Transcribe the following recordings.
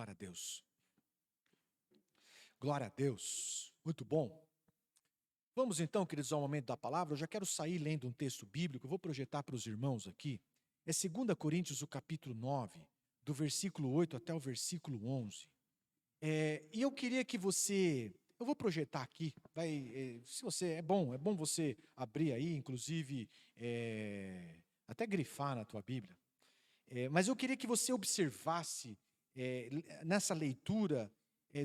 Glória a Deus. Glória a Deus. Muito bom. Vamos então, queridos, ao momento da palavra. Eu já quero sair lendo um texto bíblico. Eu vou projetar para os irmãos aqui. É 2 Coríntios, o capítulo 9, do versículo 8 até o versículo 11. E eu queria que você... Eu vou projetar aqui. Se você... É bom você abrir aí, inclusive, até grifar na tua Bíblia. Mas eu queria que você observasse, nessa leitura,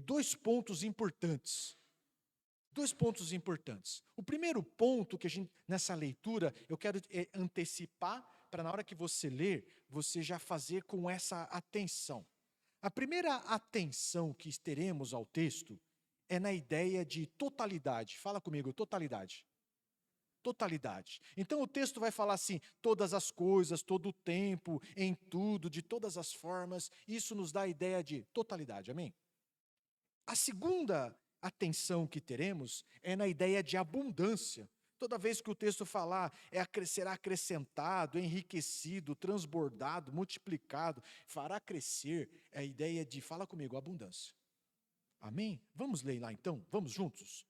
dois pontos importantes. Dois pontos importantes. O primeiro ponto que nessa leitura, eu quero antecipar, para na hora que você ler, você já fazer com essa atenção. A primeira atenção que teremos ao texto é na ideia de totalidade. Fala comigo, totalidade. Totalidade. Então o texto vai falar assim, todas as coisas, todo o tempo, em tudo, de todas as formas. Isso nos dá a ideia de totalidade, amém? A segunda atenção que teremos é na ideia de abundância. Toda vez que o texto falar, será acrescentado, enriquecido, transbordado, multiplicado, fará crescer, é a ideia de, fala comigo, abundância. Amém? Vamos ler lá então? Vamos juntos?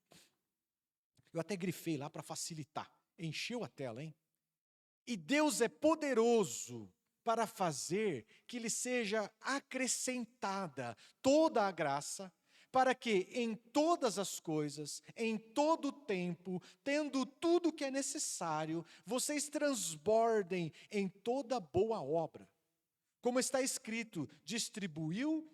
Eu até grifei lá para facilitar. Encheu a tela, hein? E Deus é poderoso para fazer que lhe seja acrescentada toda a graça, para que em todas as coisas, em todo o tempo, tendo tudo o que é necessário, vocês transbordem em toda boa obra. Como está escrito, distribuiu,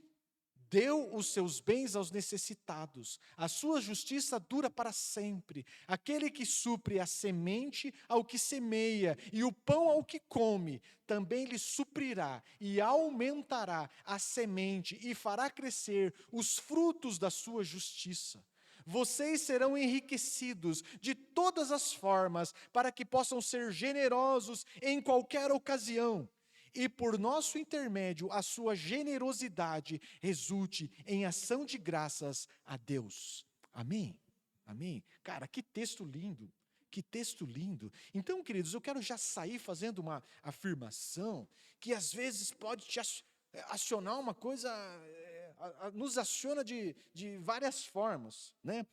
deu os seus bens aos necessitados, a sua justiça dura para sempre. Aquele que supre a semente ao que semeia e o pão ao que come, também lhe suprirá e aumentará a semente e fará crescer os frutos da sua justiça. Vocês serão enriquecidos de todas as formas, para que possam ser generosos em qualquer ocasião. E por nosso intermédio, a sua generosidade resulte em ação de graças a Deus. Amém? Amém? Cara, que texto lindo. Que texto lindo. Então, queridos, eu quero já sair fazendo uma afirmação que às vezes pode te acionar uma coisa, nos aciona de várias formas, né?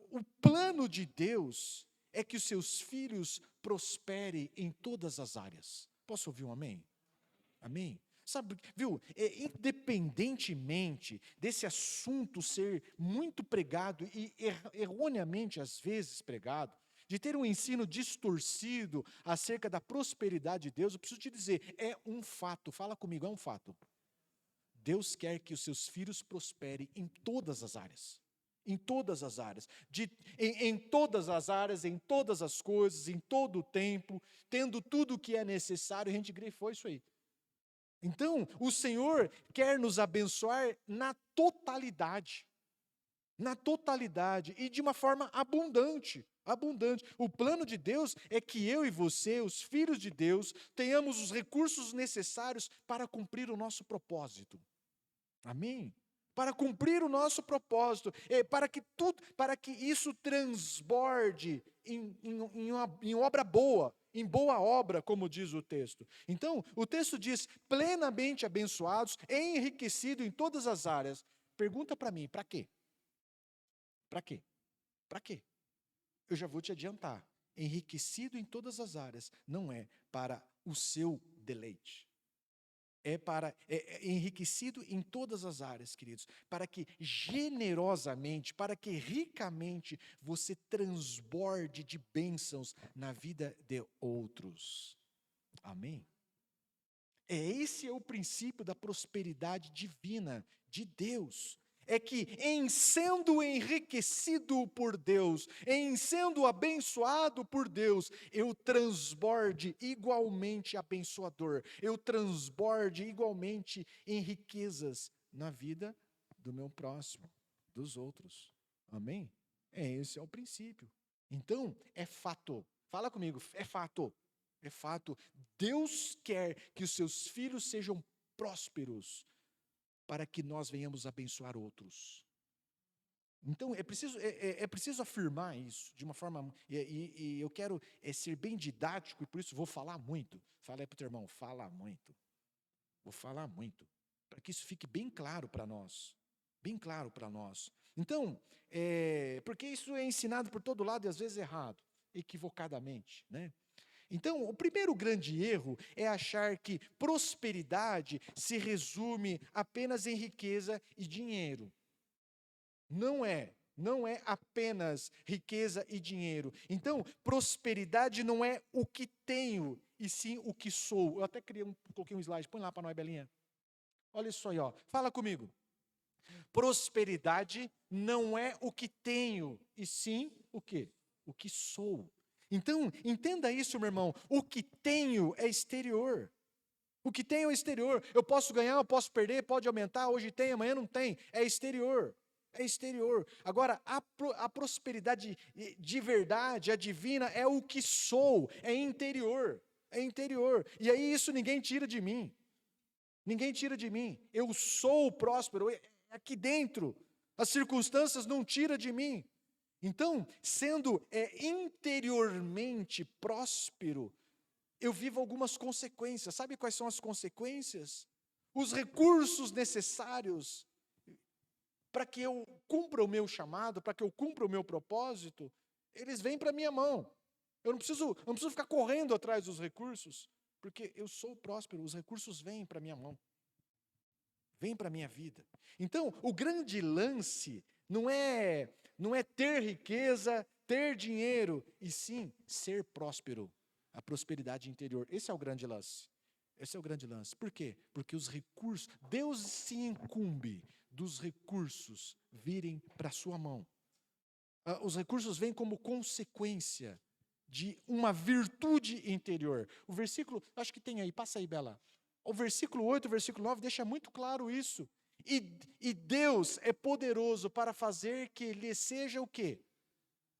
O plano de Deus é que os seus filhos prosperem em todas as áreas. Posso ouvir um amém? Amém? Sabe, viu, independentemente desse assunto ser muito pregado e erroneamente às vezes pregado, de ter um ensino distorcido acerca da prosperidade de Deus, eu preciso te dizer, é um fato, fala comigo, é um fato. Deus quer que os seus filhos prosperem em todas as áreas. Em todas as áreas, em todas as áreas, em todas as coisas, em todo o tempo, tendo tudo o que é necessário, a gente grifou isso aí. Então, o Senhor quer nos abençoar na totalidade, e de uma forma abundante, abundante. O plano de Deus é que eu e você, os filhos de Deus, tenhamos os recursos necessários para cumprir o nosso propósito. Amém? Para cumprir o nosso propósito, para que isso transborde em obra boa, em boa obra, como diz o texto. Então, o texto diz, plenamente abençoados, enriquecido em todas as áreas. Pergunta para mim, para quê? Para quê? Para quê? Eu já vou te adiantar, enriquecido em todas as áreas, não é para o seu deleite. É enriquecido em todas as áreas, queridos, para que generosamente, para que ricamente você transborde de bênçãos na vida de outros. Amém? Esse é o princípio da prosperidade divina de Deus. É que em sendo enriquecido por Deus, em sendo abençoado por Deus, eu transborde igualmente abençoador, eu transborde igualmente em riquezas na vida do meu próximo, dos outros. Amém? Esse é o princípio. Então, é fato. Fala comigo, é fato. É fato. Deus quer que os seus filhos sejam prósperos, para que nós venhamos abençoar outros. Então, é preciso afirmar isso de uma forma... E eu quero ser bem didático, e por isso vou falar muito. Fala aí para o teu irmão, fala muito. Vou falar muito. para que isso fique bem claro para nós. Bem claro para nós. Então, porque isso é ensinado por todo lado e às vezes errado, equivocadamente, né? Então, o primeiro grande erro é achar que prosperidade se resume apenas em riqueza e dinheiro. Não é apenas riqueza e dinheiro. Então, prosperidade não é o que tenho, e sim o que sou. Eu até coloquei um slide, põe lá para nós, Belinha. Olha isso aí, ó. Fala comigo. Prosperidade não é o que tenho, e sim o quê? O que sou. Então, entenda isso, meu irmão. O que tenho é exterior. O que tenho é exterior. Eu posso ganhar, eu posso perder, pode aumentar, hoje tem, amanhã não tem. É exterior. É exterior. Agora, a prosperidade de verdade, a divina, é o que sou, é interior. É interior. E aí isso ninguém tira de mim. Ninguém tira de mim. Eu sou próspero aqui dentro. As circunstâncias não tiram de mim. Então, sendo interiormente próspero, eu vivo algumas consequências. Sabe quais são as consequências? Os recursos necessários para que eu cumpra o meu chamado, para que eu cumpra o meu propósito, eles vêm para a minha mão. Eu não preciso ficar correndo atrás dos recursos, porque eu sou próspero, os recursos vêm para a minha mão. Vêm para a minha vida. Então, o grande lance não é ter riqueza, ter dinheiro, e sim ser próspero, a prosperidade interior. Esse é o grande lance. Esse é o grande lance. Por quê? Porque os recursos, Deus se incumbe dos recursos virem para a sua mão. Os recursos vêm como consequência de uma virtude interior. O versículo, acho que tem aí, passa aí, Bela. O versículo 8, o versículo 9 deixa muito claro isso. E Deus é poderoso para fazer que lhe seja o quê?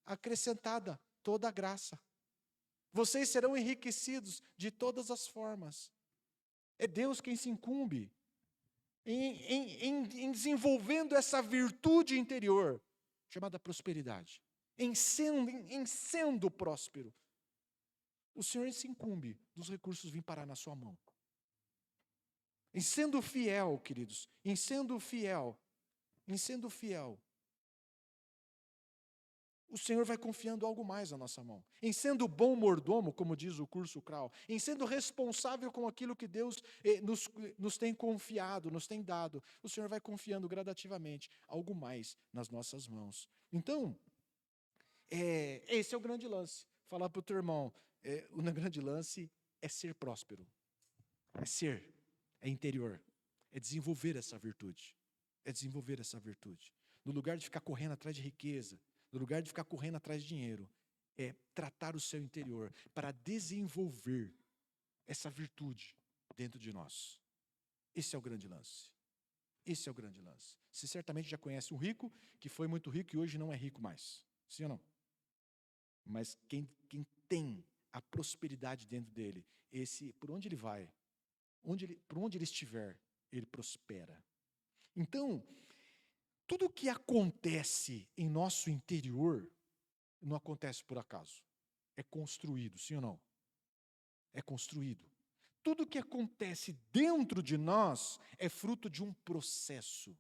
Acrescentada toda a graça. Vocês serão enriquecidos de todas as formas. É Deus quem se incumbe em desenvolvendo essa virtude interior, chamada prosperidade. Em sendo próspero. O Senhor se incumbe dos recursos vir parar na sua mão. Em sendo fiel, queridos, em sendo fiel, o Senhor vai confiando algo mais na nossa mão. Em sendo bom mordomo, como diz o curso CRAL, em sendo responsável com aquilo que Deus nos tem confiado, nos tem dado, o Senhor vai confiando gradativamente algo mais nas nossas mãos. Então, esse é o grande lance. Falar para o teu irmão, o grande lance é ser próspero. É ser. É interior, é desenvolver essa virtude, No lugar de ficar correndo atrás de riqueza, no lugar de ficar correndo atrás de dinheiro, é tratar o seu interior para desenvolver essa virtude dentro de nós. Esse é o grande lance. Você certamente já conhece um rico que foi muito rico e hoje não é rico mais. Sim ou não? Mas quem tem a prosperidade dentro dele, por onde ele vai, por onde ele estiver, ele prospera. Então, tudo o que acontece em nosso interior não acontece por acaso. É construído, sim ou não? É construído. Tudo o que acontece dentro de nós é fruto de um processo.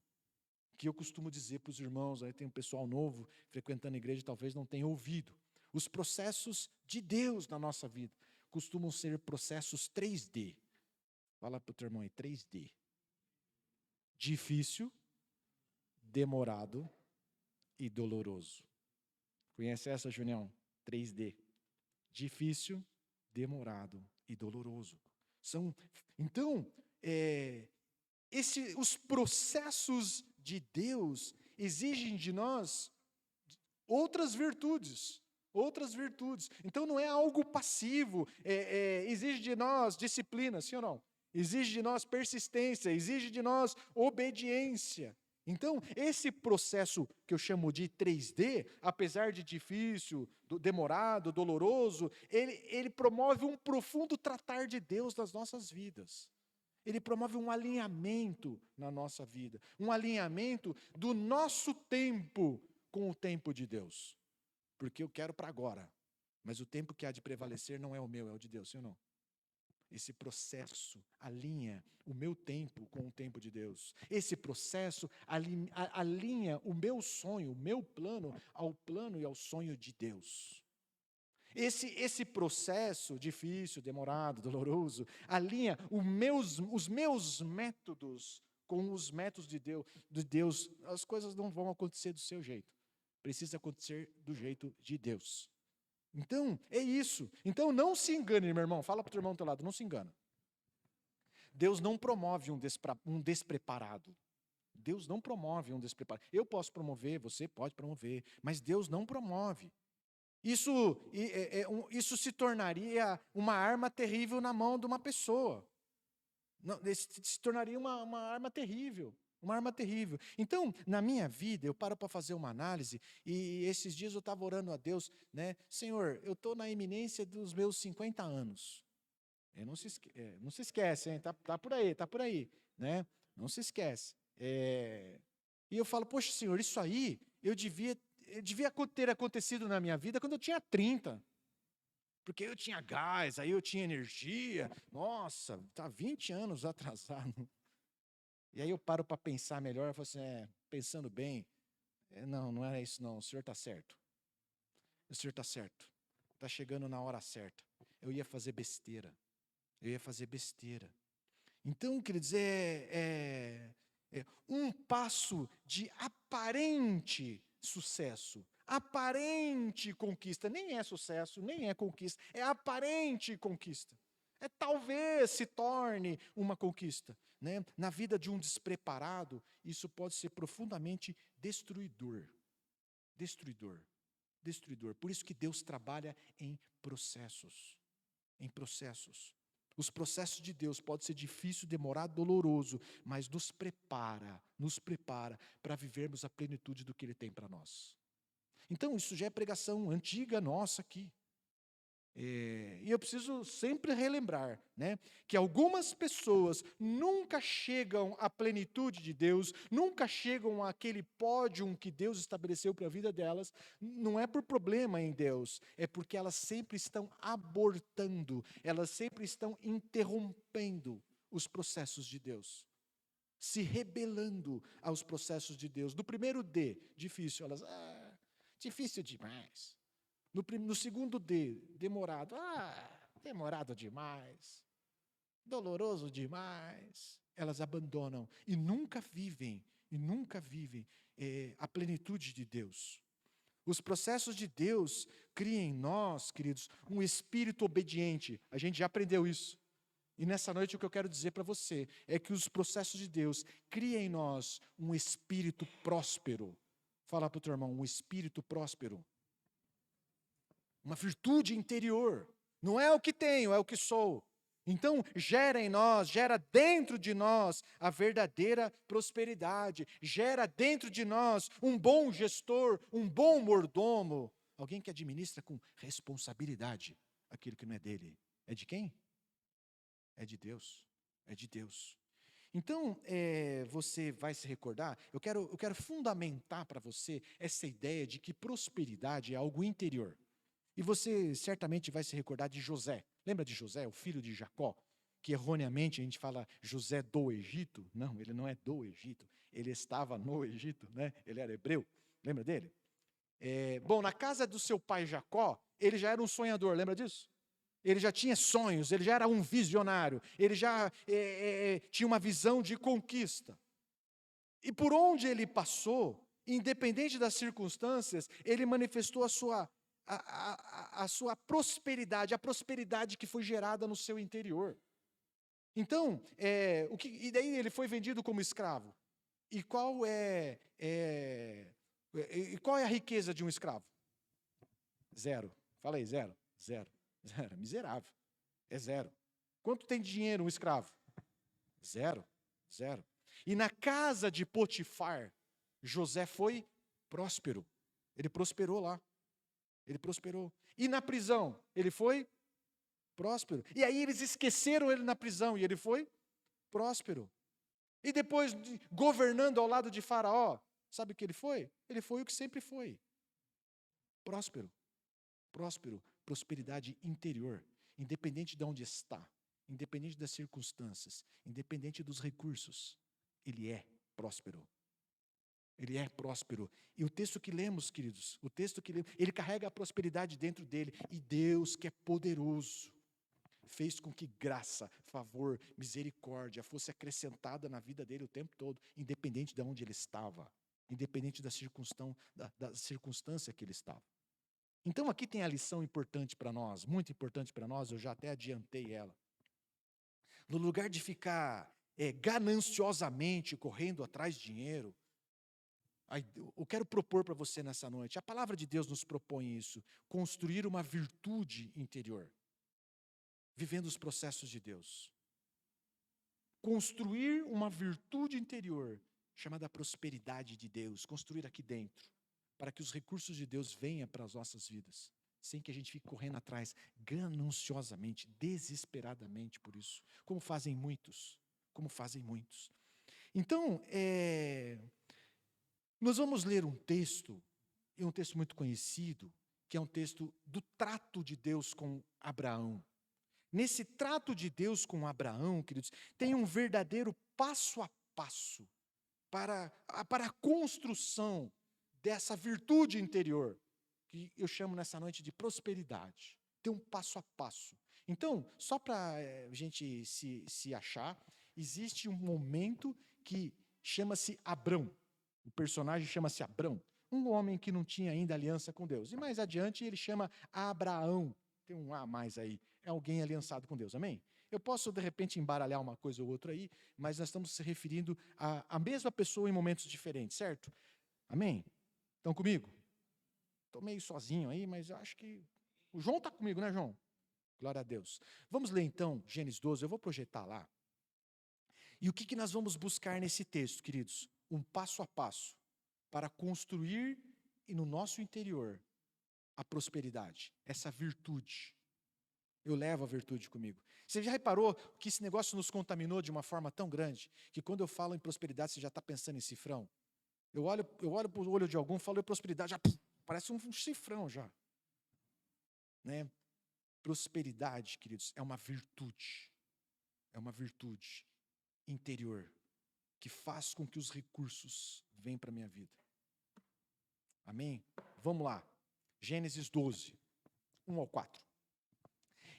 Que eu costumo dizer para os irmãos, aí tem um pessoal novo frequentando a igreja, talvez não tenha ouvido. Os processos de Deus na nossa vida costumam ser processos 3D. Fala para o teu irmão aí, 3D. Difícil, demorado e doloroso. Conhece essa, Junião? 3D. Difícil, demorado e doloroso. Então, os processos de Deus exigem de nós outras virtudes. Então, não é algo passivo, exige de nós disciplina, sim ou não? Exige de nós persistência, exige de nós obediência. Então, esse processo que eu chamo de 3D, apesar de difícil, demorado, doloroso, ele promove um profundo tratar de Deus nas nossas vidas. Ele promove um alinhamento na nossa vida, um alinhamento do nosso tempo com o tempo de Deus. Porque eu quero para agora, mas o tempo que há de prevalecer não é o meu, é o de Deus, sim ou não? Esse processo alinha o meu tempo com o tempo de Deus. Esse processo alinha o meu sonho, o meu plano, ao plano e ao sonho de Deus. Esse processo difícil, demorado, doloroso, alinha os meus métodos com os métodos de Deus. As coisas não vão acontecer do seu jeito. Precisa acontecer do jeito de Deus. Então, é isso. Então, não se engane, meu irmão. Fala para o teu irmão do teu lado, não se engana. Deus não promove um despreparado. Deus não promove um despreparado. Eu posso promover, você pode promover, mas Deus não promove. Isso se tornaria uma arma terrível na mão de uma pessoa. Se tornaria uma arma terrível. Uma arma terrível. Então, na minha vida, eu paro para fazer uma análise, e esses dias eu estava orando a Deus, né? Senhor, eu estou na iminência dos meus 50 anos. Não se esquece, hein? Tá por aí, né? Não se esquece. E eu falo, poxa, Senhor, isso aí eu devia ter acontecido na minha vida quando eu tinha 30. Porque eu tinha gás, aí eu tinha energia. Nossa, está 20 anos atrasado. E aí eu paro para pensar melhor, eu falo assim, pensando bem, não é isso não, o senhor está certo. O senhor está certo. Está chegando na hora certa. Eu ia fazer besteira. Então, quer dizer, um passo de aparente sucesso, aparente conquista. Nem é sucesso, nem é conquista, é aparente conquista. Talvez se torne uma conquista, né? Na vida de um despreparado, isso pode ser profundamente destruidor. Por isso que Deus trabalha em processos. Os processos de Deus podem ser difícil, demorado, doloroso, mas nos prepara para vivermos a plenitude do que Ele tem para nós. Então, isso já é pregação antiga nossa aqui. E eu preciso sempre relembrar, né, que algumas pessoas nunca chegam à plenitude de Deus, nunca chegam àquele pódio que Deus estabeleceu para a vida delas, não é por problema em Deus, é porque elas sempre estão abortando, elas sempre estão interrompendo os processos de Deus, se rebelando aos processos de Deus. Do primeiro D, difícil, elas, difícil demais. No segundo D, demorado. Demorado demais. Doloroso demais. Elas abandonam e nunca vivem a plenitude de Deus. Os processos de Deus criam em nós, queridos, um espírito obediente. A gente já aprendeu isso. E nessa noite o que eu quero dizer para você é que os processos de Deus criam em nós um espírito próspero. Fala para o teu irmão, um espírito próspero. Uma virtude interior. Não é o que tenho, é o que sou. Então, gera em nós, gera dentro de nós a verdadeira prosperidade. Gera dentro de nós um bom gestor, um bom mordomo. Alguém que administra com responsabilidade aquilo que não é dele. É de quem? É de Deus. É de Deus. Então, você vai se recordar, eu quero fundamentar para você essa ideia de que prosperidade é algo interior. E você certamente vai se recordar de José. Lembra de José, o filho de Jacó? Que erroneamente a gente fala José do Egito. Não, ele não é do Egito. Ele estava no Egito, né? Ele era hebreu. Lembra dele? Bom, na casa do seu pai Jacó, ele já era um sonhador, lembra disso? Ele já tinha sonhos, ele já era um visionário. Ele já tinha uma visão de conquista. E por onde ele passou, independente das circunstâncias, ele manifestou a sua prosperidade, a prosperidade que foi gerada no seu interior. Então, e daí ele foi vendido como escravo. E qual é a riqueza de um escravo? Zero. Fala aí, zero. Miserável. É zero. Quanto tem de dinheiro um escravo? Zero. E na casa de Potifar, José foi próspero. Ele prosperou lá. E na prisão, ele foi próspero. E aí eles esqueceram ele na prisão e ele foi próspero. E depois, governando ao lado de Faraó, sabe o que ele foi? Ele foi o que sempre foi. Próspero. Prosperidade interior, independente de onde está. independente das circunstâncias, independente dos recursos, ele é próspero. Ele é próspero. E o texto que lemos, queridos, ele carrega a prosperidade dentro dele. E Deus, que é poderoso, fez com que graça, favor, misericórdia fosse acrescentada na vida dele o tempo todo, independente de onde ele estava, independente da circunstância que ele estava. Então aqui tem a lição importante para nós, muito importante para nós, eu já até adiantei ela. No lugar de ficar gananciosamente correndo atrás de dinheiro, eu quero propor para você nessa noite, a palavra de Deus nos propõe isso, construir uma virtude interior, vivendo os processos de Deus. Construir uma virtude interior, chamada prosperidade de Deus, construir aqui dentro, para que os recursos de Deus venham para as nossas vidas, sem que a gente fique correndo atrás, gananciosamente, desesperadamente por isso, como fazem muitos. Então, nós vamos ler um texto muito conhecido, que é um texto do trato de Deus com Abraão. Nesse trato de Deus com Abraão, queridos, tem um verdadeiro passo a passo para a construção dessa virtude interior, que eu chamo nessa noite de prosperidade. Tem um passo a passo. Então, só para a gente se achar, existe um momento que chama-se Abrão. O personagem chama-se Abrão, um homem que não tinha ainda aliança com Deus. E mais adiante ele chama Abraão. Tem um A mais aí. É alguém aliançado com Deus, amém? Eu posso, de repente, embaralhar uma coisa ou outra aí, mas nós estamos se referindo à mesma pessoa em momentos diferentes, certo? Amém? Estão comigo? Estou meio sozinho aí, mas eu acho que... O João está comigo, né, João? Glória a Deus. Vamos ler, então, Gênesis 12. Eu vou projetar lá. E o que nós vamos buscar nesse texto, queridos? Um passo a passo para construir e no nosso interior a prosperidade, essa virtude. Eu levo a virtude comigo. Você já reparou que esse negócio nos contaminou de uma forma tão grande que quando eu falo em prosperidade você já está pensando em cifrão? Eu olho para o olho de algum, falo em prosperidade, já parece um cifrão já. Né? Prosperidade, queridos, é uma virtude. É uma virtude interior que faz com que os recursos venham para a minha vida. Amém? Vamos lá. Gênesis 12, 1 ao 4.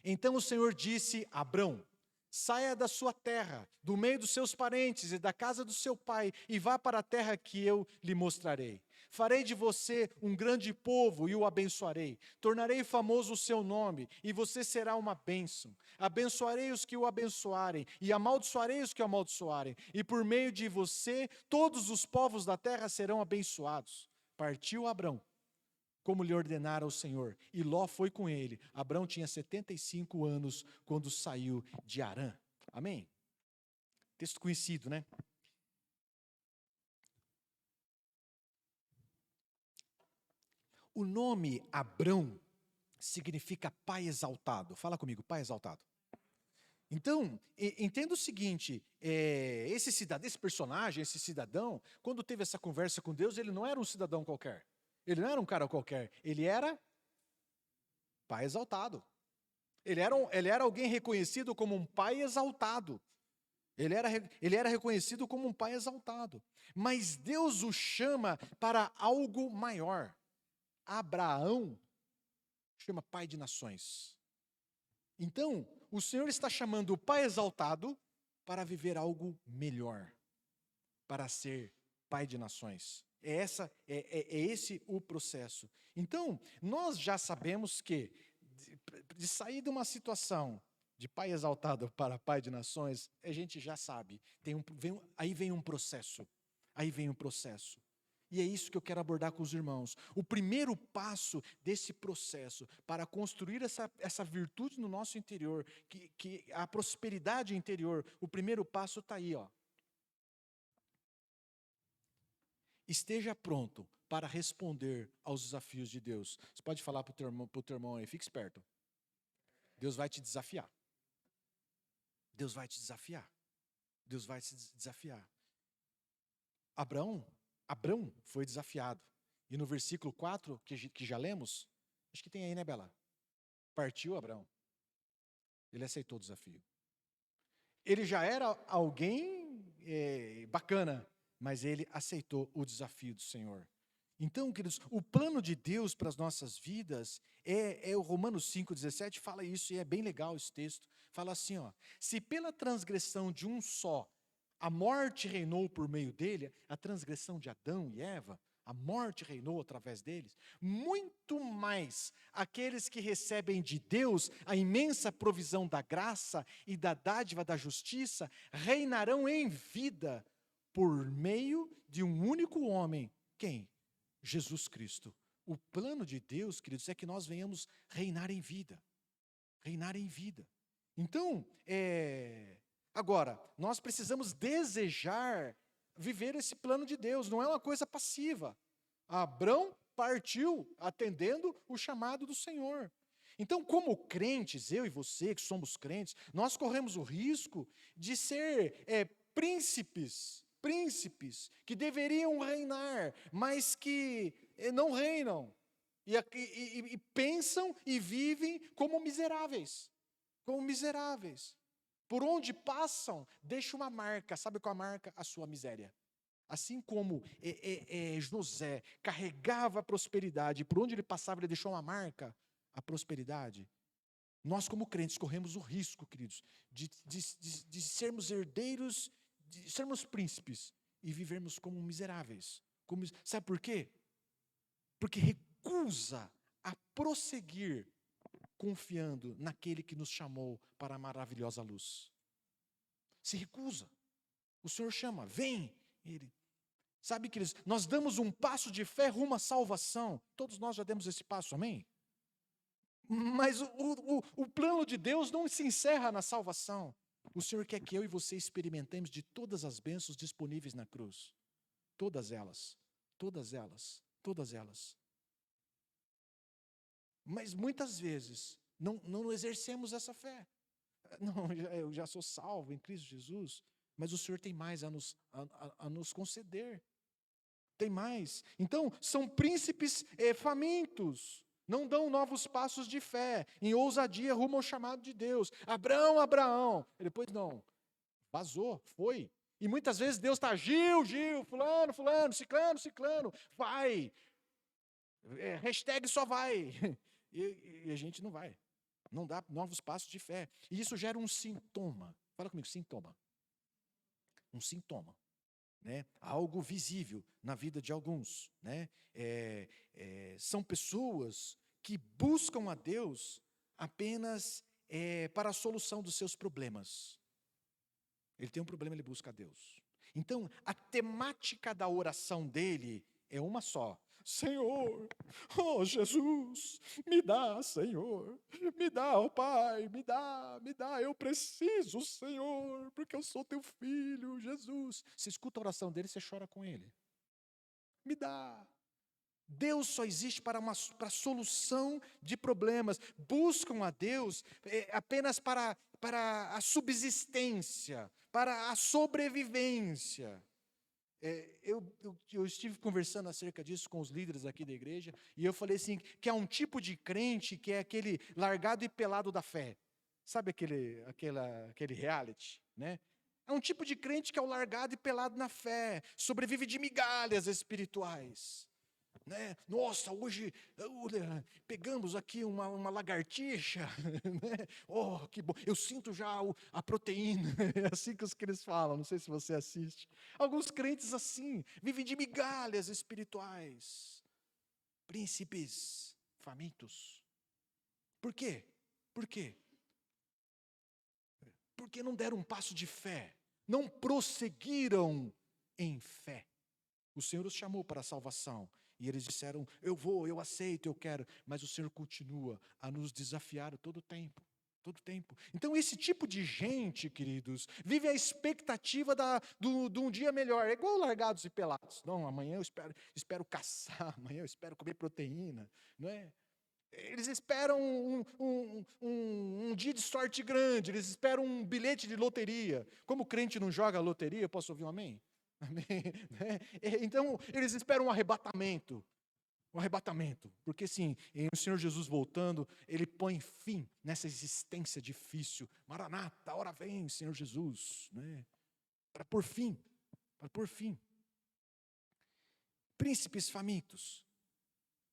Então o Senhor disse a Abrão: saia da sua terra, do meio dos seus parentes e da casa do seu pai, e vá para a terra que eu lhe mostrarei. Farei de você um grande povo e o abençoarei. Tornarei famoso o seu nome, e você será uma bênção. Abençoarei os que o abençoarem, e amaldiçoarei os que o amaldiçoarem. E por meio de você, todos os povos da terra serão abençoados. Partiu Abrão, como lhe ordenara o Senhor, e Ló foi com ele. Abrão tinha 75 anos quando saiu de Harã. Amém? Texto conhecido, né? O nome Abrão significa pai exaltado. Fala comigo, pai exaltado. Então, entenda o seguinte, esse personagem, esse cidadão, quando teve essa conversa com Deus, ele não era um cidadão qualquer. Ele não era um cara qualquer. Ele era pai exaltado. Ele era alguém reconhecido como um pai exaltado. Ele era reconhecido como um pai exaltado. Mas Deus o chama para algo maior. Abraão chama pai de nações. Então, o Senhor está chamando o pai exaltado para viver algo melhor, para ser pai de nações. É esse o processo. Então, nós já sabemos que de sair de uma situação de pai exaltado para pai de nações, a gente já sabe. Aí vem um processo. E é isso que eu quero abordar com os irmãos. O primeiro passo desse processo para construir essa virtude no nosso interior, que a prosperidade interior, o primeiro passo está aí, ó. Esteja pronto para responder aos desafios de Deus. Você pode falar para o teu irmão aí, fique esperto. Deus vai te desafiar. Deus vai te desafiar. Deus vai te desafiar. Abrão foi desafiado. E no versículo 4, que já lemos, acho que tem aí, né, Bela? Partiu Abrão. Ele aceitou o desafio. Ele já era alguém bacana, mas ele aceitou o desafio do Senhor. Então, queridos, o plano de Deus para as nossas vidas o Romanos 5,17 fala isso, e é bem legal esse texto. Fala assim, ó: se pela transgressão de um só a morte reinou por meio dele, a transgressão de Adão e Eva, a morte reinou através deles, muito mais aqueles que recebem de Deus a imensa provisão da graça e da dádiva da justiça, reinarão em vida por meio de um único homem. Quem? Jesus Cristo. O plano de Deus, queridos, é que nós venhamos reinar em vida. Reinar em vida. Então, agora, nós precisamos desejar viver esse plano de Deus, não é uma coisa passiva. Abrão partiu atendendo o chamado do Senhor. Então, como crentes, eu e você que somos crentes, nós corremos o risco de ser príncipes que deveriam reinar, mas que não reinam, e pensam e vivem como miseráveis. Por onde passam, deixa uma marca. Sabe qual a marca? A sua miséria. Assim como José carregava a prosperidade, por onde ele passava ele deixou uma marca, a prosperidade. Nós como crentes corremos o risco, queridos, de sermos herdeiros, de sermos príncipes e vivermos como miseráveis. Sabe por quê? Porque recusa a prosseguir confiando naquele que nos chamou para a maravilhosa luz. Se recusa. O Senhor chama, vem. Sabe, queridos, nós damos um passo de fé rumo à salvação. Todos nós já demos esse passo, amém? Mas o plano de Deus não se encerra na salvação. O Senhor quer que eu e você experimentemos de todas as bênçãos disponíveis na cruz. Todas elas. Mas muitas vezes não exercemos essa fé. Não, eu já sou salvo em Cristo Jesus, mas o Senhor tem mais a nos conceder. Tem mais. Então, são príncipes famintos. Não dão novos passos de fé, em ousadia rumo ao chamado de Deus. Abraão. E depois não. Vazou, foi. E muitas vezes Deus está, Gil, fulano, ciclano, vai. Hashtag só vai. E a gente não vai. Não dá novos passos de fé. E isso gera um sintoma. Fala comigo, sintoma. Um sintoma. Né? Algo visível na vida de alguns. Né? São pessoas que buscam a Deus apenas para a solução dos seus problemas. Ele tem um problema, ele busca a Deus. Então, a temática da oração dele é uma só. Senhor, oh Jesus, me dá, Senhor, me dá, ó Pai, me dá, eu preciso, Senhor, porque eu sou teu filho, Jesus. Você escuta a oração dele, você chora com ele. Me dá. Deus só existe para a solução de problemas. Buscam a Deus apenas para a subsistência, para a sobrevivência. Eu estive conversando acerca disso com os líderes aqui da igreja, e eu falei assim, que há um tipo de crente que é aquele largado e pelado da fé. Sabe aquele reality, né? É um tipo de crente que é o largado e pelado na fé, sobrevive de migalhas espirituais. Né? Nossa, hoje pegamos aqui uma lagartixa, né? Oh, que bom, eu sinto já a proteína, é assim que eles falam, não sei se você assiste. Alguns crentes assim, vivem de migalhas espirituais, príncipes famintos. Por quê? Porque não deram um passo de fé, não prosseguiram em fé. O Senhor os chamou para a salvação. E eles disseram, eu vou, eu aceito, eu quero. Mas o Senhor continua a nos desafiar todo o tempo. Então esse tipo de gente, queridos, vive a expectativa de um dia melhor. É igual largados e pelados. Não, amanhã eu espero caçar, amanhã eu espero comer proteína. Não é? Eles esperam um dia de sorte grande, eles esperam um bilhete de loteria. Como o crente não joga loteria, eu posso ouvir um amém? Amém. Então, eles esperam um arrebatamento. O arrebatamento. Porque sim, o Senhor Jesus voltando, Ele põe fim nessa existência difícil. Maranata, a hora vem, Senhor Jesus, né? Para pôr fim, para pôr fim. Príncipes famintos.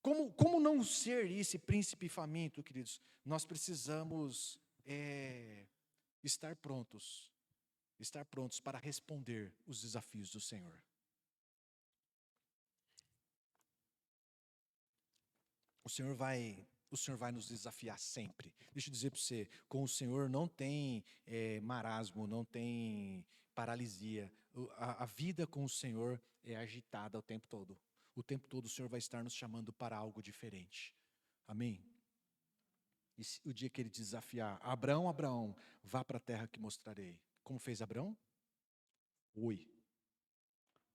Como não ser esse príncipe faminto, queridos? Nós precisamos estar prontos para responder os desafios do Senhor. O Senhor vai nos desafiar sempre. Deixa eu dizer para você, com o Senhor não tem marasmo, não tem paralisia. A vida com o Senhor é agitada o tempo todo. O tempo todo o Senhor vai estar nos chamando para algo diferente. Amém? E o dia que Ele desafiar, Abraão, Abraão, vá para a terra que mostrarei. Como fez Abraão? Oi.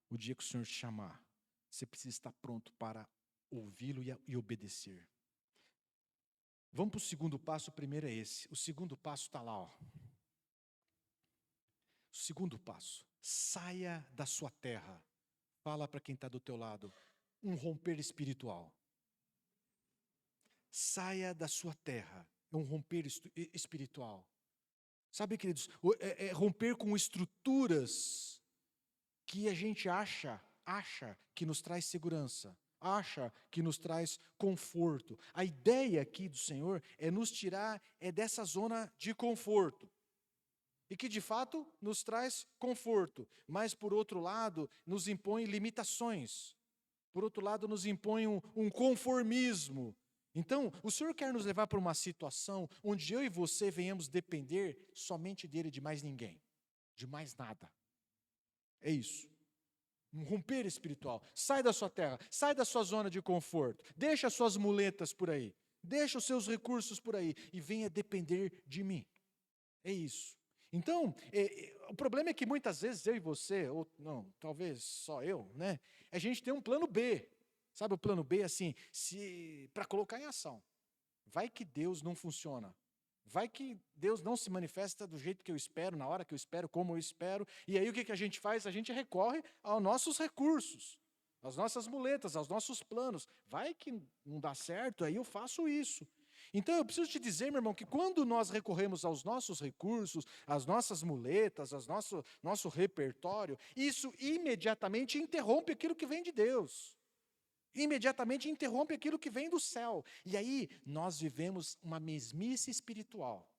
O dia que o Senhor te chamar, você precisa estar pronto para ouvi-lo e obedecer. Vamos para o segundo passo, o primeiro é esse. O segundo passo está lá, ó. O segundo passo, saia da sua terra. Fala para quem está do teu lado, um romper espiritual. Saia da sua terra, é um romper espiritual. Sabe, queridos, é romper com estruturas que a gente acha que nos traz segurança, acha que nos traz conforto. A ideia aqui do Senhor é nos tirar dessa zona de conforto. E que de fato nos traz conforto, mas por outro lado nos impõe limitações. Por outro lado nos impõe um conformismo. Então, o Senhor quer nos levar para uma situação onde eu e você venhamos depender somente dEle, de mais ninguém, de mais nada. É isso. Um romper espiritual. Sai da sua terra, sai da sua zona de conforto, deixa as suas muletas por aí, deixa os seus recursos por aí e venha depender de mim. É isso. Então, o problema é que muitas vezes eu e você, ou não, talvez só eu, né? A gente tem um plano B. Sabe o plano B, assim, para colocar em ação. Vai que Deus não funciona. Vai que Deus não se manifesta do jeito que eu espero, na hora que eu espero, como eu espero. E aí o que a gente faz? A gente recorre aos nossos recursos, às nossas muletas, aos nossos planos. Vai que não dá certo, aí eu faço isso. Então eu preciso te dizer, meu irmão, que quando nós recorremos aos nossos recursos, às nossas muletas, ao nosso repertório, isso imediatamente interrompe aquilo que vem de Deus. Imediatamente interrompe aquilo que vem do céu. E aí nós vivemos uma mesmice espiritual.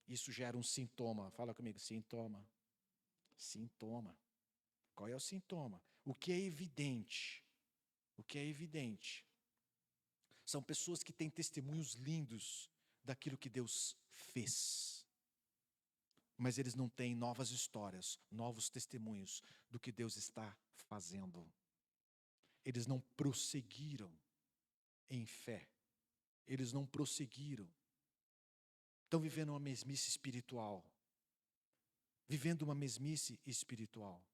Isso gera um sintoma. Fala comigo, sintoma. Sintoma. Qual é o sintoma? O que é evidente? O que é evidente? São pessoas que têm testemunhos lindos daquilo que Deus fez. Mas eles não têm novas histórias, novos testemunhos do que Deus está fazendo. Eles não prosseguiram em fé. Eles não prosseguiram. Estão vivendo uma mesmice espiritual. Vivendo uma mesmice espiritual.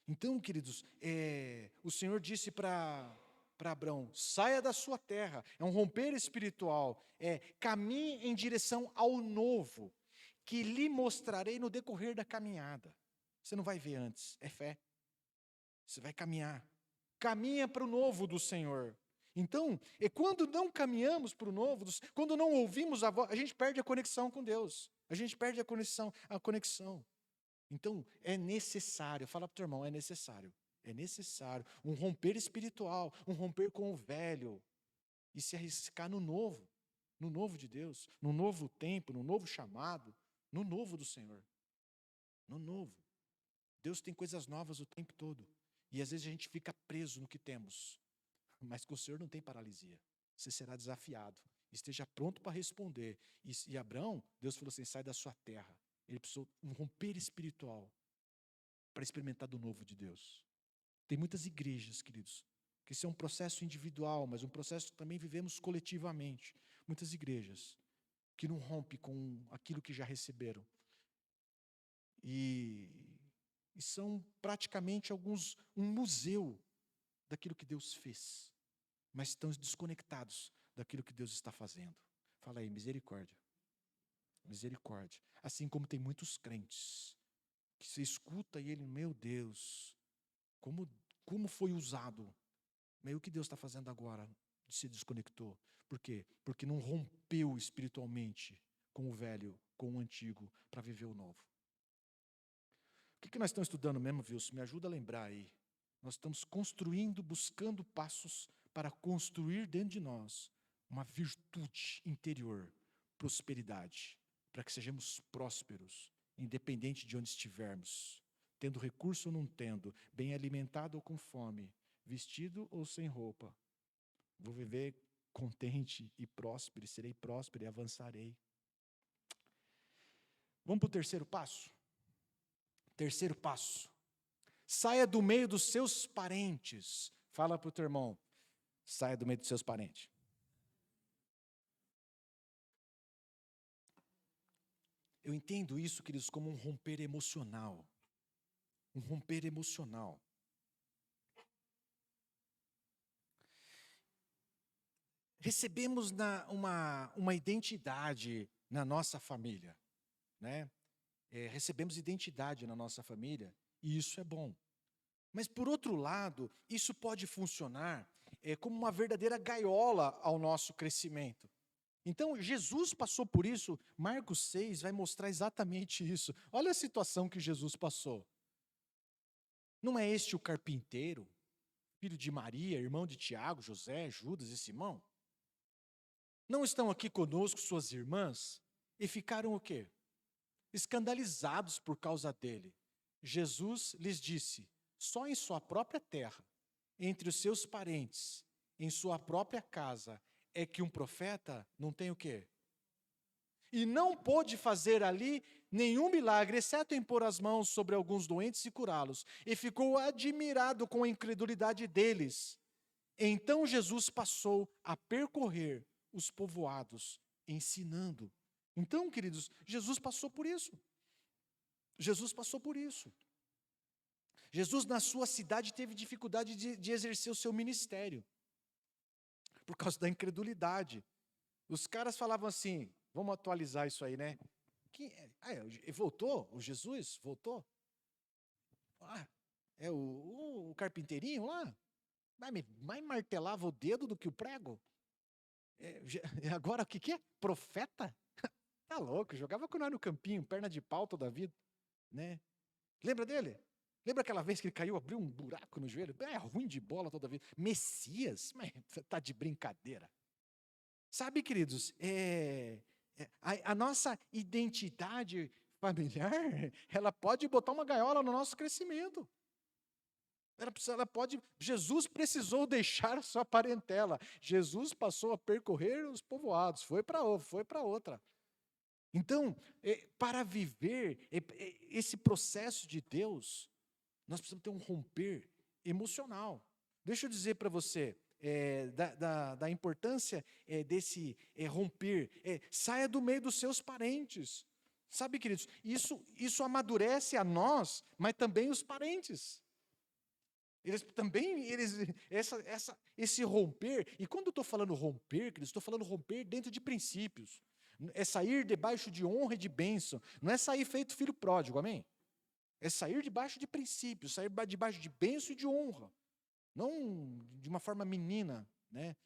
Então, queridos, o Senhor disse para Abraão, saia da sua terra. É um romper espiritual. Caminhe em direção ao novo, que lhe mostrarei no decorrer da caminhada. Você não vai ver antes, é fé. Você vai caminhar. Caminha para o novo do Senhor. Então, quando não caminhamos para o novo, quando não ouvimos a voz, a gente perde a conexão com Deus. A gente perde a conexão. Então, é necessário, fala para o teu irmão, é necessário um romper espiritual, um romper com o velho e se arriscar no novo de Deus, no novo tempo, no novo chamado, no novo do Senhor. No novo. Deus tem coisas novas o tempo todo. E às vezes a gente fica preso no que temos. Mas com o Senhor não tem paralisia. Você será desafiado. Esteja pronto para responder. E Abraão, Deus falou assim, sai da sua terra. Ele precisou um romper espiritual para experimentar do novo de Deus. Tem muitas igrejas, queridos, que isso é um processo individual, mas um processo que também vivemos coletivamente. Muitas igrejas que não rompem com aquilo que já receberam. E são praticamente um museu daquilo que Deus fez, mas estão desconectados daquilo que Deus está fazendo. Fala aí, misericórdia. Misericórdia. Assim como tem muitos crentes que você escuta e ele, meu Deus, como foi usado. Mas o que Deus está fazendo agora? Se desconectou. Por quê? Porque não rompeu espiritualmente com o velho, com o antigo, para viver o novo. O que nós estamos estudando mesmo, Wilson? Me ajuda a lembrar aí. Nós estamos construindo, buscando passos para construir dentro de nós uma virtude interior, prosperidade, para que sejamos prósperos, independente de onde estivermos, tendo recurso ou não tendo, bem alimentado ou com fome, vestido ou sem roupa. Vou viver contente e próspero, serei próspero e avançarei. Vamos para o terceiro passo? Terceiro passo. Saia do meio dos seus parentes. Fala para o teu irmão. Saia do meio dos seus parentes. Eu entendo isso, queridos, como um romper emocional. Um romper emocional. Recebemos uma identidade na nossa família, né? Recebemos identidade na nossa família, e isso é bom. Mas, por outro lado, isso pode funcionar como uma verdadeira gaiola ao nosso crescimento. Então, Jesus passou por isso. Marcos 6 vai mostrar exatamente isso. Olha a situação que Jesus passou. Não é este o carpinteiro, filho de Maria, irmão de Tiago, José, Judas e Simão? Não estão aqui conosco suas irmãs? E ficaram o quê? Escandalizados por causa dele. Jesus lhes disse: só em sua própria terra, entre os seus parentes, em sua própria casa, é que um profeta não tem o quê? E não pôde fazer ali nenhum milagre, exceto impor as mãos sobre alguns doentes e curá-los. E ficou admirado com a incredulidade deles. Então Jesus passou a percorrer os povoados, ensinando. Então, queridos, Jesus passou por isso. Jesus passou por isso. Jesus, na sua cidade, teve dificuldade de exercer o seu ministério, por causa da incredulidade. Os caras falavam assim, vamos atualizar isso aí, né? Voltou? O Jesus voltou? É o carpinteirinho lá? Mais martelava o dedo do que o prego? Agora o que é? Profeta? Tá louco, jogava com nós no campinho, perna de pau toda a vida, né? Lembra dele? Lembra aquela vez que ele caiu, abriu um buraco no joelho? É ruim de bola toda a vida. Messias? Mas tá de brincadeira. Sabe, queridos, a nossa identidade familiar, ela pode botar uma gaiola no nosso crescimento. Jesus precisou deixar sua parentela. Jesus passou a percorrer os povoados, foi para outra. Então, para viver esse processo de Deus, nós precisamos ter um romper emocional. Deixa eu dizer para você da importância desse romper. Saia do meio dos seus parentes. Sabe, queridos, isso amadurece a nós, mas também os parentes. Esse romper, e quando eu estou falando romper, queridos, estou falando romper dentro de princípios. É sair debaixo de honra e de bênção. Não é sair feito filho pródigo, amém? É sair debaixo de princípios, sair debaixo de bênção e de honra. Não de uma forma menina, né?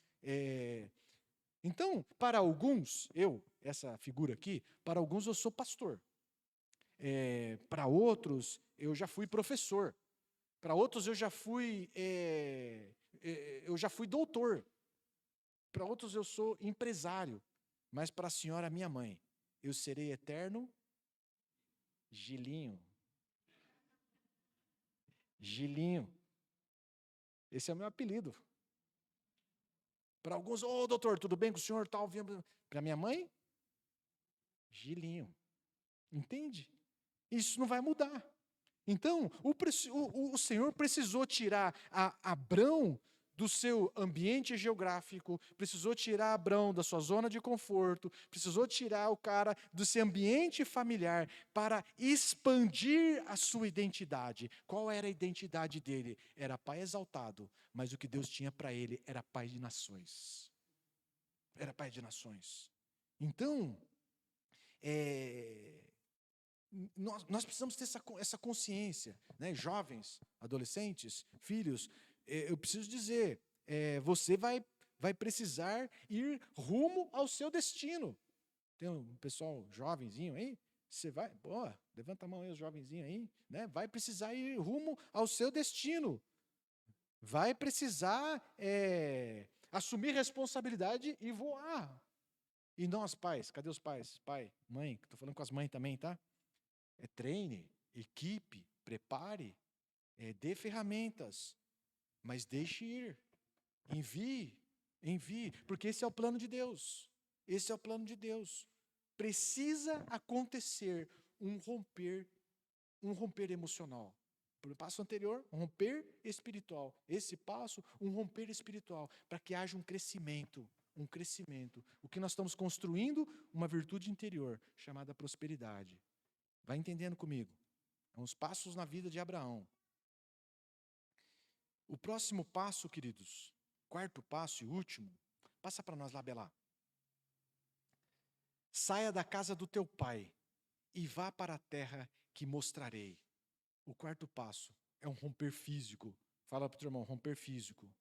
Então, para alguns, essa figura aqui, para alguns eu sou pastor. Para outros, eu já fui professor. Para outros, eu já fui doutor. Para outros, eu sou empresário. Mas para a senhora, minha mãe, eu serei eterno Gilinho. Gilinho. Esse é o meu apelido. Para alguns, doutor, tudo bem com o senhor? Para minha mãe, Gilinho. Entende? Isso não vai mudar. Então, o Senhor precisou tirar Abrão do seu ambiente geográfico, precisou tirar Abrão da sua zona de conforto, precisou tirar o cara do seu ambiente familiar para expandir a sua identidade. Qual era a identidade dele? Era pai exaltado, mas o que Deus tinha para ele era pai de nações. Era pai de nações. Então, Nós precisamos ter essa consciência, né? Jovens, adolescentes, filhos, eu preciso dizer, você vai precisar ir rumo ao seu destino. Tem um pessoal jovenzinho aí? Você vai, boa, levanta a mão aí, os jovenzinhos aí, né? Vai precisar ir rumo ao seu destino. Vai precisar assumir responsabilidade e voar. E nós, pais, cadê os pais? Pai, mãe, estou falando com as mães também, tá? Treine, equipe, prepare, dê ferramentas, mas deixe ir. Envie, porque esse é o plano de Deus. Esse é o plano de Deus. Precisa acontecer um romper emocional. No passo anterior, um romper espiritual. Esse passo, um romper espiritual, para que haja um crescimento. O que nós estamos construindo, uma virtude interior, chamada prosperidade. Vai entendendo comigo? Uns passos na vida de Abraão. O próximo passo, queridos, quarto passo e último, passa para nós lá, Belá. Saia da casa do teu pai e vá para a terra que mostrarei. O quarto passo é um romper físico. Fala para o teu irmão, romper físico.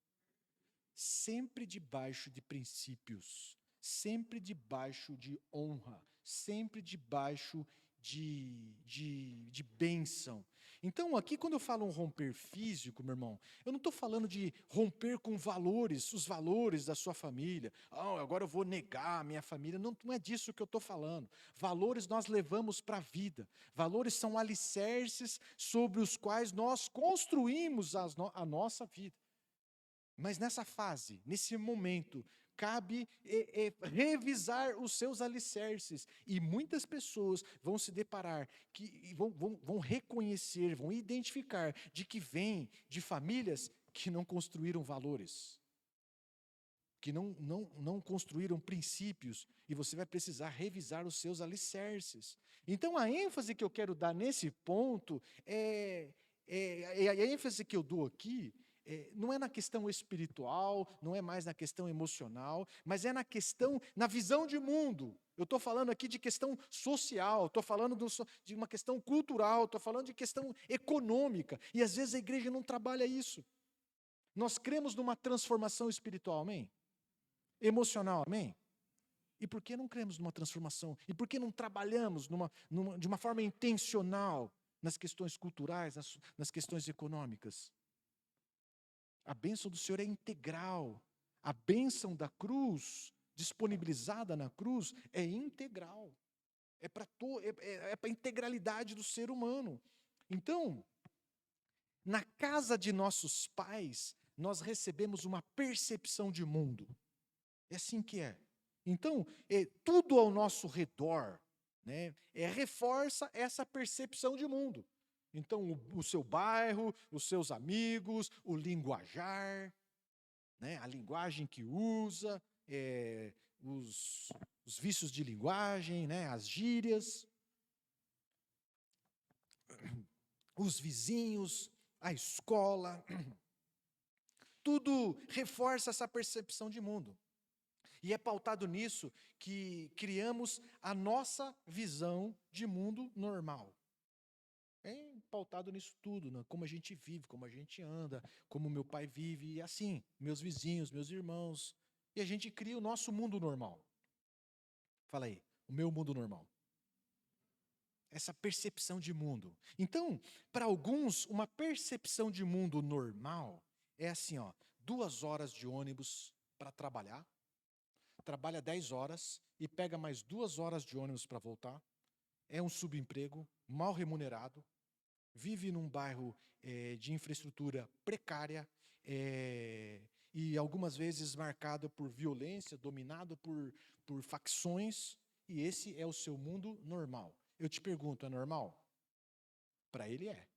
Sempre debaixo de princípios, sempre debaixo de honra, sempre debaixo de bênção. Então, aqui, quando eu falo um romper físico, meu irmão, eu não estou falando de romper com valores, os valores da sua família. Agora eu vou negar a minha família. Não, não é disso que eu estou falando. Valores nós levamos para a vida. Valores são alicerces sobre os quais nós construímos a nossa vida. Mas nessa fase, nesse momento, cabe revisar os seus alicerces. E muitas pessoas vão se deparar, vão reconhecer, vão identificar de que vêm de famílias que não construíram valores, que não construíram princípios, e você vai precisar revisar os seus alicerces. Então, a ênfase que eu quero dar nesse ponto, a ênfase que eu dou aqui, não é na questão espiritual, não é mais na questão emocional, mas é na visão de mundo. Eu estou falando aqui de questão social, estou falando de uma questão cultural, estou falando de questão econômica, e às vezes a igreja não trabalha isso. Nós cremos numa transformação espiritual, amém? Emocional, amém? E por que não cremos numa transformação? E por que não trabalhamos de uma forma intencional nas questões culturais, nas questões econômicas? A bênção do Senhor é integral. A bênção da cruz, disponibilizada na cruz, é integral. É para a integralidade do ser humano. Então, na casa de nossos pais, nós recebemos uma percepção de mundo. É assim que é. Então, tudo ao nosso redor, né, reforça essa percepção de mundo. Então, o seu bairro, os seus amigos, o linguajar, né, a linguagem que usa, os vícios de linguagem, né, as gírias, os vizinhos, a escola, tudo reforça essa percepção de mundo. E é pautado nisso que criamos a nossa visão de mundo normal. É pautado nisso tudo, né? Como a gente vive, como a gente anda, como meu pai vive, e assim, meus vizinhos, meus irmãos. E a gente cria o nosso mundo normal. Fala aí, o meu mundo normal. Essa percepção de mundo. Então, para alguns, uma percepção de mundo normal é assim, 2 horas de ônibus para trabalhar, trabalha 10 horas e pega mais 2 horas de ônibus para voltar, é um subemprego, mal remunerado, vive num bairro de infraestrutura precária e algumas vezes marcado por violência, dominado por facções, e esse é o seu mundo normal. Eu te pergunto, é normal? Para ele é.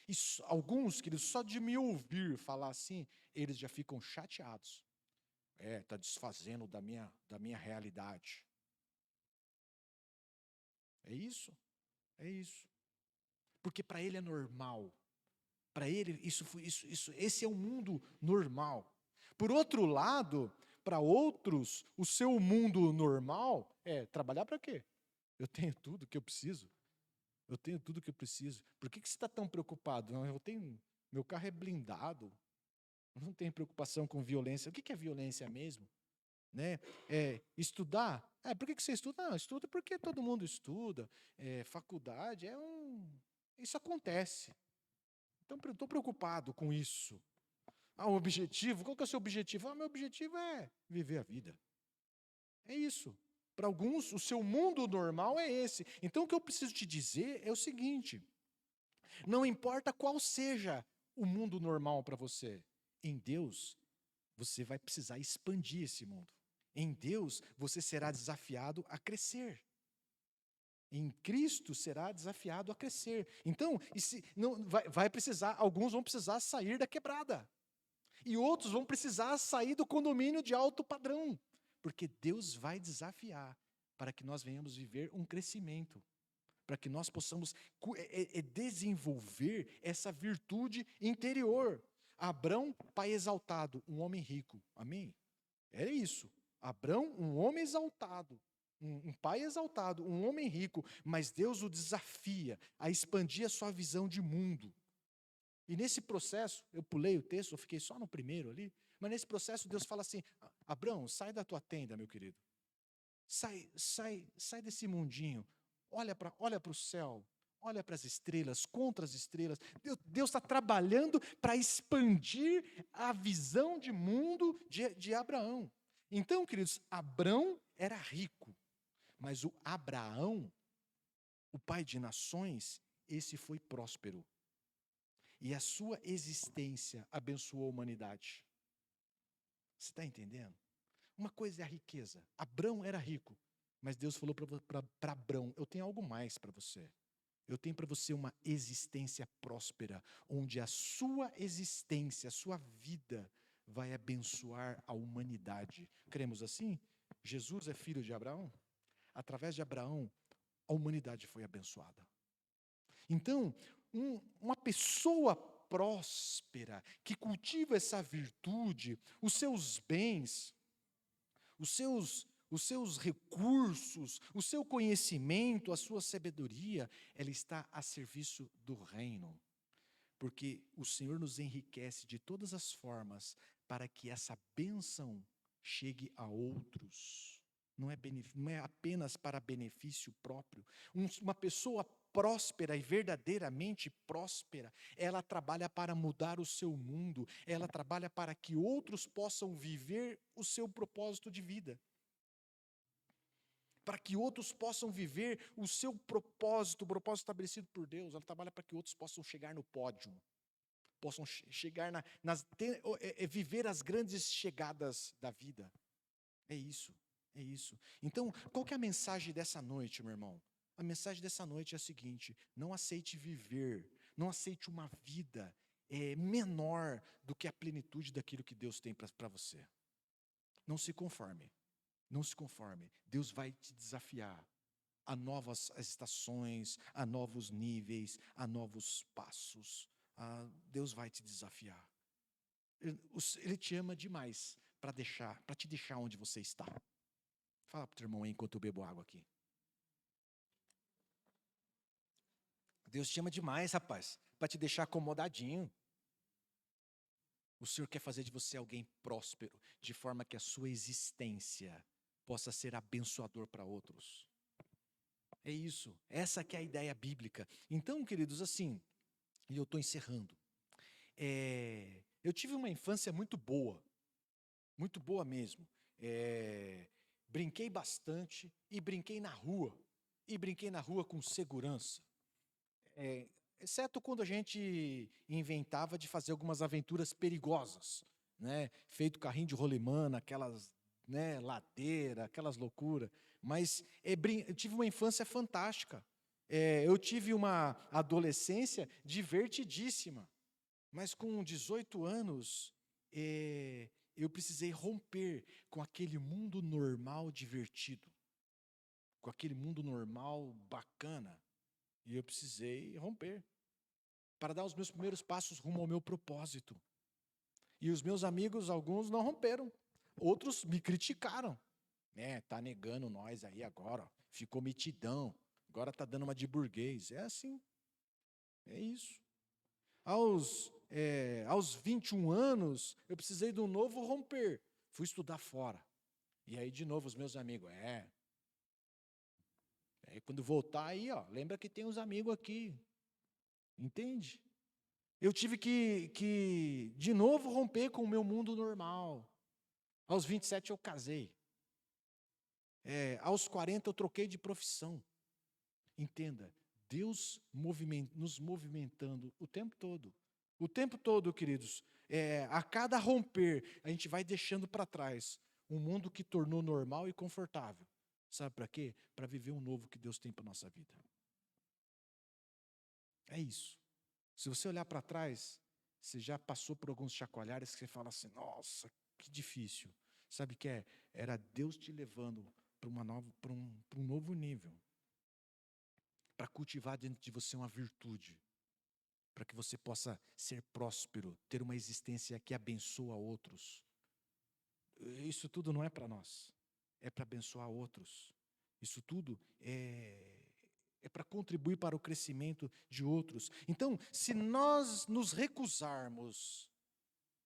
E alguns, queridos, só de me ouvir falar assim, eles já ficam chateados. Está desfazendo da minha realidade. É isso. Porque para ele é normal. Para ele, esse é o mundo normal. Por outro lado, para outros, o seu mundo normal é trabalhar para quê? Eu tenho tudo que eu preciso. eu tenho tudo que eu preciso. Por que você está tão preocupado? Não, meu carro é blindado, eu não tenho preocupação com violência. O que é violência mesmo? Né? Estudar. Por que você estuda? Não, estuda porque todo mundo estuda. Faculdade isso acontece. Então, eu estou preocupado com isso. O objetivo, qual que é o seu objetivo? Meu objetivo é viver a vida. É isso. Para alguns, o seu mundo normal é esse. Então, o que eu preciso te dizer é o seguinte: não importa qual seja o mundo normal para você, em Deus, você vai precisar expandir esse mundo. Em Deus, você será desafiado a crescer. Em Cristo será desafiado a crescer. Então, não, vai precisar, alguns vão precisar sair da quebrada. E outros vão precisar sair do condomínio de alto padrão. Porque Deus vai desafiar para que nós venhamos viver um crescimento. Para que nós possamos desenvolver essa virtude interior. Abrão, pai exaltado, um homem rico. Amém? É isso. Abrão, um homem exaltado, um pai exaltado, um homem rico, mas Deus o desafia a expandir a sua visão de mundo. E nesse processo, eu pulei o texto, eu fiquei só no primeiro ali, mas nesse processo Deus fala assim: Abrão, sai da tua tenda, meu querido. Sai desse mundinho. Olha para o céu, olha para as estrelas, contra as estrelas. Deus está trabalhando para expandir a visão de mundo de Abraão. Então, queridos, Abrão era rico, mas o Abraão, o pai de nações, esse foi próspero. E a sua existência abençoou a humanidade. Você está entendendo? Uma coisa é a riqueza. Abrão era rico, mas Deus falou para Abrão: eu tenho algo mais para você. Eu tenho para você uma existência próspera, onde a sua existência, a sua vida, vai abençoar a humanidade. Cremos assim? Jesus é filho de Abraão? Através de Abraão, a humanidade foi abençoada. Então, uma pessoa próspera, que cultiva essa virtude, os seus bens, os seus recursos, o seu conhecimento, a sua sabedoria, ela está a serviço do reino. Porque o Senhor nos enriquece de todas as formas para que essa bênção chegue a outros. Não é apenas para benefício próprio. Uma pessoa próspera e verdadeiramente próspera, ela trabalha para mudar o seu mundo, ela trabalha para que outros possam viver o seu propósito de vida. Para que outros possam viver o seu propósito, o propósito estabelecido por Deus. Ela trabalha para que outros possam chegar no pódio, possam chegar viver as grandes chegadas da vida. É isso. Então, qual que é a mensagem dessa noite, meu irmão? A mensagem dessa noite é a seguinte: não aceite viver, não aceite uma vida menor do que a plenitude daquilo que Deus tem para você. Não se conforme. Não se conforme. Deus vai te desafiar a novas estações, a novos níveis, a novos passos. Deus vai te desafiar. Ele te ama demais para te deixar onde você está. Fala para o teu irmão aí enquanto eu bebo água aqui. Deus te ama demais, rapaz, para te deixar acomodadinho. O Senhor quer fazer de você alguém próspero, de forma que a sua existência possa ser abençoador para outros. É isso, essa que é a ideia bíblica. Então, queridos, assim, e eu estou encerrando. Eu tive uma infância muito boa mesmo. Brinquei bastante e brinquei na rua com segurança. Exceto quando a gente inventava de fazer algumas aventuras perigosas, né? Feito carrinho de rolimã, aquelas, né, ladeira, aquelas loucuras. Mas eu tive uma infância fantástica. Eu tive uma adolescência divertidíssima. Mas com 18 anos, eu precisei romper com aquele mundo normal divertido, com aquele mundo normal bacana. E eu precisei romper para dar os meus primeiros passos rumo ao meu propósito. E os meus amigos, alguns não romperam, outros me criticaram. Tá negando nós aí agora, ficou mitidão, Agora está dando uma de burguês. É assim. É isso. Aos 21 anos, eu precisei de um novo romper. Fui estudar fora. E aí, de novo, os meus amigos, quando voltar aí, ó, lembra que tem uns amigos aqui. Entende? Eu tive que, de novo, romper com o meu mundo normal. Aos 27 eu casei. Aos 40 eu troquei de profissão. Entenda, Deus nos movimentando o tempo todo. O tempo todo, queridos. A cada romper, a gente vai deixando para trás um mundo que tornou normal e confortável. Sabe para quê? Para viver um novo que Deus tem para a nossa vida. É isso. Se você olhar para trás, você já passou por alguns chacoalhares que você fala assim, nossa, que difícil. Sabe o que é? Era Deus te levando para um novo nível. Para cultivar dentro de você uma virtude. Para que você possa ser próspero, ter uma existência que abençoa outros. Isso tudo não é para nós. É para abençoar outros. Isso tudo é para contribuir para o crescimento de outros. Então, se nós nos recusarmos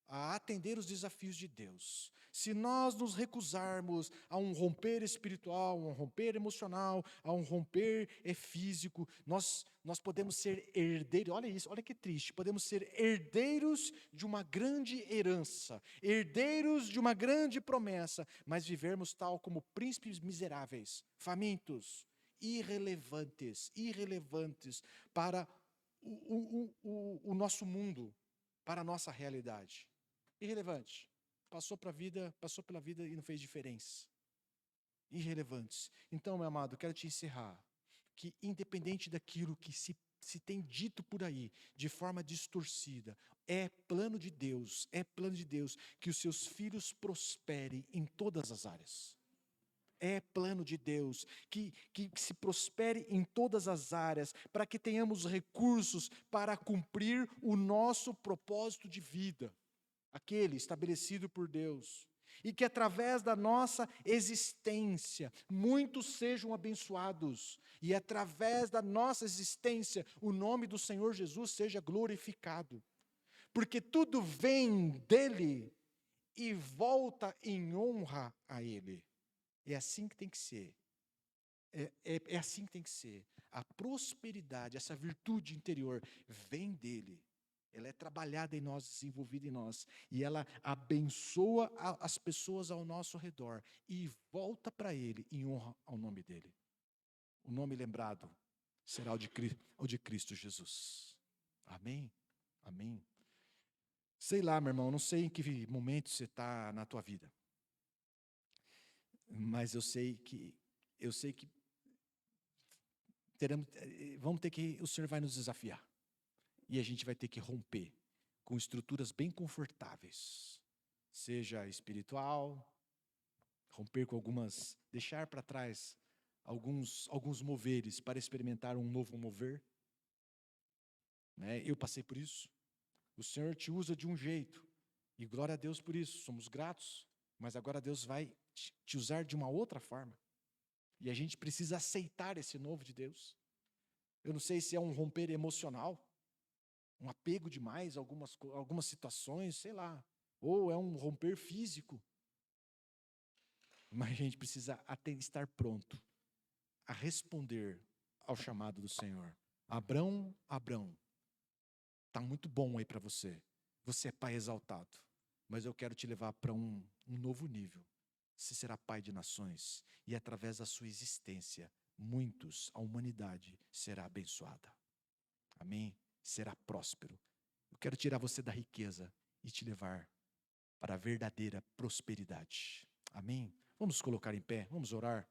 a atender os desafios de Deus, se nós nos recusarmos a um romper espiritual, a um romper emocional, a um romper físico, nós podemos ser herdeiros, olha isso, olha que triste, podemos ser herdeiros de uma grande herança, herdeiros de uma grande promessa, mas vivermos tal como príncipes miseráveis, famintos, irrelevantes para o nosso mundo, para a nossa realidade. Irrelevante. Passou pela vida e não fez diferença. Irrelevantes. Então, meu amado, quero te encerrar que, independente daquilo que se tem dito por aí, de forma distorcida, é plano de Deus que os seus filhos prosperem em todas as áreas. É plano de Deus que se prospere em todas as áreas, para que tenhamos recursos para cumprir o nosso propósito de vida, aquele estabelecido por Deus, e que através da nossa existência, muitos sejam abençoados, e através da nossa existência, o nome do Senhor Jesus seja glorificado, porque tudo vem dEle e volta em honra a Ele. É assim que tem que ser. É assim que tem que ser. A prosperidade, essa virtude interior, vem dEle. Ela é trabalhada em nós, desenvolvida em nós. E ela abençoa as pessoas ao nosso redor. E volta para Ele em honra ao nome dEle. O nome lembrado será o de Cristo Jesus. Amém? Amém. Sei lá, meu irmão, não sei em que momento você está na tua vida. Mas eu sei que o Senhor vai nos desafiar. E a gente vai ter que romper com estruturas bem confortáveis. Seja espiritual, romper com deixar para trás alguns moveres para experimentar um novo mover. Eu passei por isso. O Senhor te usa de um jeito. E glória a Deus por isso. Somos gratos. Mas agora Deus vai te usar de uma outra forma. E a gente precisa aceitar esse novo de Deus. Eu não sei se é um romper emocional, um apego demais a algumas situações, sei lá. Ou é um romper físico. Mas a gente precisa estar pronto a responder ao chamado do Senhor. Abrão, está muito bom aí para você. Você é pai exaltado. Mas eu quero te levar para um novo nível. Você será pai de nações. E através da sua existência, a humanidade será abençoada. Amém? Será próspero. Eu quero tirar você da riqueza e te levar para a verdadeira prosperidade. Amém? Vamos nos colocar em pé, vamos orar.